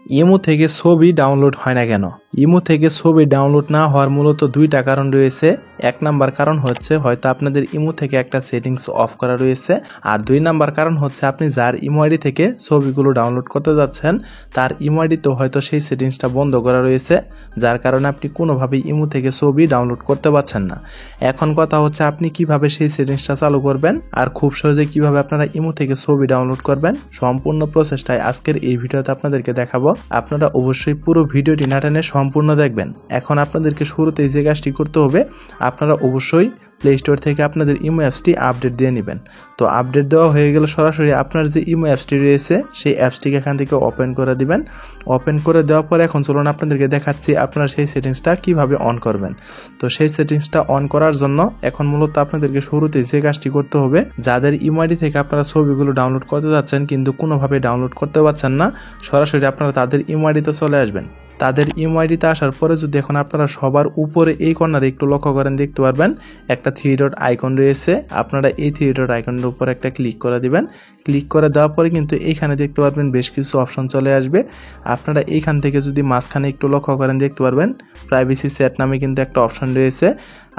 Imo থেকে ছবি download হয় না কেন? ইমো থেকে ছবি ডাউনলোড না হওয়ার মূলত দুইটা কারণ রয়েছে। এক নাম্বার কারণ হচ্ছে হয়তো আপনাদের ইমো থেকে একটা সেটিংস অফ করা রয়েছে, আর দুই নাম্বার কারণ হচ্ছে আপনি যার ইমো আইডি থেকে ছবিগুলো ডাউনলোড করতে যাচ্ছেন তার ইমো আইডিতে হয়তো সেই সেটিংসটা বন্ধ করা রয়েছে, যার কারণে আপনি কোনোভাবেই ইমো থেকে ছবি ডাউনলোড করতে পারছেন না। এখন কথা হচ্ছে আপনি কিভাবে সেই সেটিংসটা চালু করবেন আর খুব সহজে কিভাবে আপনারা ইমো থেকে ছবি ডাউনলোড করবেন, সম্পূর্ণ প্রসেসটাই আজকের এই ভিডিওতে আপনাদেরকে দেখাবো। আপনারা অবশ্যই পুরো ভিডিওটি না টেনে সম্পূর্ণ দেখবেন। এখন আপনাদেরকে শুরুতেই যে কাজটি করতে হবে, আপনারা অবশ্যই প্লে স্টোর থেকে আপনাদের ইমো অ্যাপসটি আপডেট দিয়ে নেবেন। তো আপডেট দেওয়া হয়ে গেলে সরাসরি আপনার যে ইমো অ্যাপসটি রয়েছে সেই অ্যাপসটিকে এখান থেকে ওপেন করে দিবেন। ওপেন করে দেওয়ার পরে এখন চলুন আপনাদেরকে দেখাচ্ছি আপনারা সেই সেটিংসটা কিভাবে অন করবেন। তো সেই সেটিংসটা অন করার জন্য এখন মূলত আপনাদেরকে শুরুতে যে কাজটি করতে হবে, যাদের ইমো আইডি থেকে আপনারা ছবিগুলো ডাউনলোড করতে যাচ্ছেন কিন্তু কোনোভাবে ডাউনলোড করতে পারছেন না, সরাসরি আপনারা তাদের ইমো আইডিতে চলে আসবেন। তাদের ইমো আইডিতে আসার পরে যদি এখন আপনারা সবার উপরে এই কর্নারে একটু লক্ষ্য করেন, দেখতে পারবেন একটা 3 ডট আইকন রয়েছে। আপনারা এই 3 ডট আইকনের উপর একটা ক্লিক করে দিবেন। ক্লিক করে দেওয়ার পরে কিন্তু এইখানে দেখতে পারবেন বেশ কিছু অপশন চলে আসবে। আপনারা এইখান থেকে যদি মাঝখানে একটু লক্ষ্য করেন, দেখতে পারবেন প্রাইভেসি সেট নামে কিন্তু একটা অপশন রয়েছে।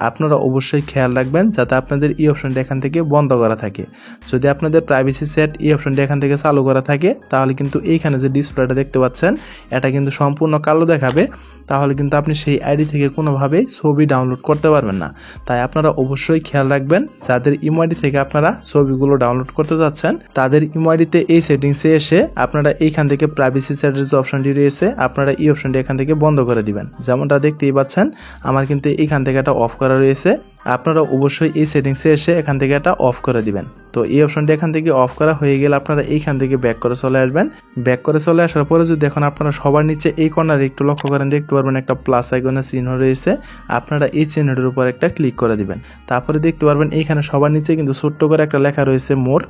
আপনারা অবশ্যই খেয়াল রাখবেন যাতে আপনাদের এই অপশনটা এখান থেকে বন্ধ করা থাকে। যদি আপনাদের প্রাইভেসি সেট এই অপশনটা এখান থেকে চালু করা থাকে তাহলে কিন্তু এইখানে যে ডিসপ্লেটা দেখতে পাচ্ছেন এটা কিন্তু সম্পূর্ণ কালো দেখাবে, তাহলে কিন্তু আপনি সেই আইডি থেকে কোনোভাবেই ছবি ডাউনলোড করতে পারবেন না। তাই আপনারা অবশ্যই খেয়াল রাখবেন যাদের ইমো আইডি থেকে আপনারা ছবিগুলো ডাউনলোড করতে যাচ্ছেন তাদের ইমো আইডিতে এই সেটিংসে এসে আপনারা এইখান থেকে প্রাইভেসি সেটের যে অপশনটি রয়েছে আপনারা এই অপশনটি এখান থেকে বন্ধ করে দিবেন। যেমনটা দেখতেই পাচ্ছেন আমার কিন্তু এইখান থেকে এটা অফ করা রয়েছে। আপনারা অবশ্যই এই সেটিংসে এসে এখান থেকে এটা অফ করে দিবেন। তো এই অপশনটি এখান থেকে অফ করা হয়ে গেলে আপনারা এইখান থেকে ব্যাক করে চলে আসবেন। ব্যাক করে চলে আসার পরে যদি এখন আপনারা সবার নিচে এই কর্নারে একটু লক্ষ্য করেন, দেখতে পারবেন একটা প্লাস আইকনের চিহ্ন রয়েছে। আপনারা এই চিহ্নটির উপর একটা ক্লিক করে দিবেন। তারপরে দেখতে পারবেন এইখানে সবার নিচে কিন্তু ছোট্ট করে একটা লেখা রয়েছে মোর।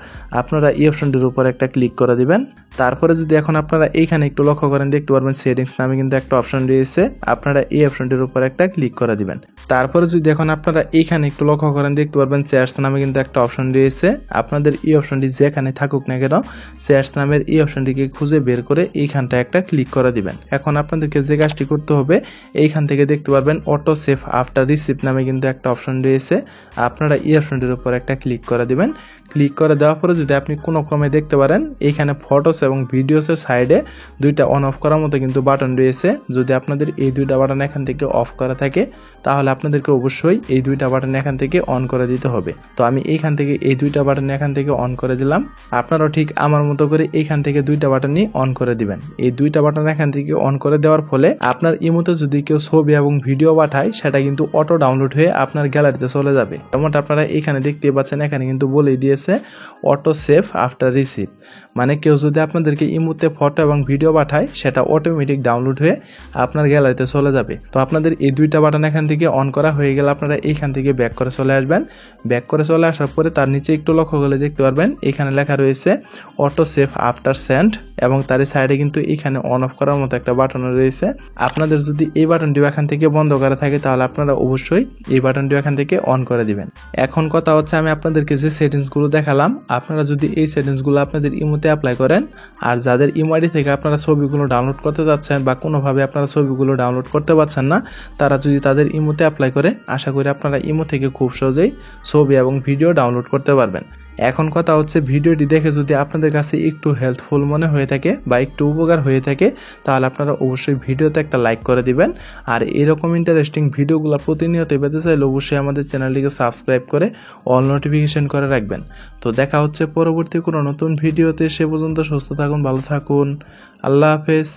আপনারা এই অপশনটির উপর একটা ক্লিক করে দিবেন। তারপরে যদি এখন আপনারা এইখানে একটু লক্ষ্য করেন, দেখতে পারবেন সেটিংস নামে কিন্তু একটা অপশন রয়েছে। আপনারা এই অপশনটির উপর একটা ক্লিক করে দিবেন। তারপরে যদি এখন আপনারা এইখানে একটু লক্ষ্য করেন, দেখতে পারবেন চ্যাটস নামে কিন্তু একটা অপশন রয়েছে। আপনাদের এই অপশনটি যেখানে থাকুক না কেন চ্যাটস নামের এই অপশনটিকে খুঁজে বের করে এইখানটা একটা ক্লিক করে দিবেন। এখন আপনাদেরকে যে কাজটি করতে হবে, এইখান থেকে দেখতে পারবেন অটো সেভ আফটার রিসিপ্ট নামে কিন্তু একটা অপশন রয়েছে। আপনারা এই অপশনটির উপর একটা ক্লিক করে দিবেন। ক্লিক করে দেওয়ার পরে যদি আপনি কোনো ক্রমে দেখতে পারেন এইখানে ফটোস এবং ভিডিওসের সাইডে দুইটা অন অফ করার মতো কিন্তু বাটন রয়েছে। যদি আপনাদের এই দুইটা বাটন এখান থেকে অফ করা থাকে তাহলে আপনাদেরকে অবশ্যই এই দুইটা বাটন এখান থেকে অন করে দিতে হবে। তো আমি এইখান থেকে এই দুইটা বাটন এখান থেকে অন করে দিলাম। আপনারাও ঠিক আমার মতো করে এইখান থেকে দুইটা বাটনই অন করে দিবেন। এই দুইটা বাটন এখান থেকে অন করে দেওয়ার ফলে আপনার ইমোতে যদি কেউ ছবি এবং ভিডিও পাঠায় সেটা কিন্তু অটো ডাউনলোড হয়ে আপনার গ্যালারিতে চলে যাবে। যেমনটা আপনারা এখানে দেখতে পাচ্ছেন, এখানে কিন্তু বলেই দিয়েছে অটো সেভ আফটার রিসিভ, মানে কেউ যদি আপনাদেরকে ইমোতে ফটো এবং ভিডিও পাঠায় সেটা অটোমেটিক ডাউনলোড হয়ে আপনার গ্যালারিতে চলে যাবে। তো আপনাদের এই দুইটা বাটন এখান থেকে অন করা হয়ে গেলে আপনারা এইখান থেকে ব্যাক করে চলে আসবেন। ব্যাক করে চলে আসার পরে তার নিচে একটু লক্ষ্য করলে দেখতে পারবেন এখানে লেখা রয়েছে অটো সেভ আফটার সেন্ড, এবং তার সাইডে কিন্তু এখানে অন অফ করার মতো একটা বাটন রয়েছে। আপনাদের যদি এই বাটনটি এখান থেকে বন্ধ করা থাকে তাহলে আপনারা অবশ্যই এই বাটনটি এখান থেকে অন করে দিবেন। এখন কথা হচ্ছে আমি আপনাদেরকে যে সেটিংসগুলো দেখালাম আপনারা যদি এই সেটিংসগুলো আপনাদের ইমোতে অ্যাপ্লাই করেন, আর যাদের ইমো আইডি থেকে আপনারা ছবিগুলো ডাউনলোড করতে যাচ্ছেন বা কোনোভাবে আপনারা ছবিগুলো ডাউনলোড করতে পারছেন না, তারা যদি তাদের ইমোতে অ্যাপ্লাই করে আশা করি আপনারা ইমো থেকে খুব সহজেই ছবি এবং ভিডিও ডাউনলোড করতে পারবেন। এখন কথা হচ্ছে ভিডিওটি দেখে যদি আপনাদের কাছে একটু হেল্পফুল মনে হয়ে থাকে বা একটু উপকার হয়ে থাকে তাহলে আপনারা অবশ্যই ভিডিওতে একটা লাইক করে দিবেন। আর এরকম ইন্টারেস্টিং ভিডিওগুলো প্রতিনিয়ত পেতে চাইলে অবশ্যই আমাদের চ্যানেলটিকে সাবস্ক্রাইব করে অল নোটিফিকেশন করে রাখবেন। তো দেখা হচ্ছে পরবর্তী কোনো নতুন ভিডিওতে। সে পর্যন্ত সুস্থ থাকুন, ভালো থাকুন, আল্লাহ হাফেজ।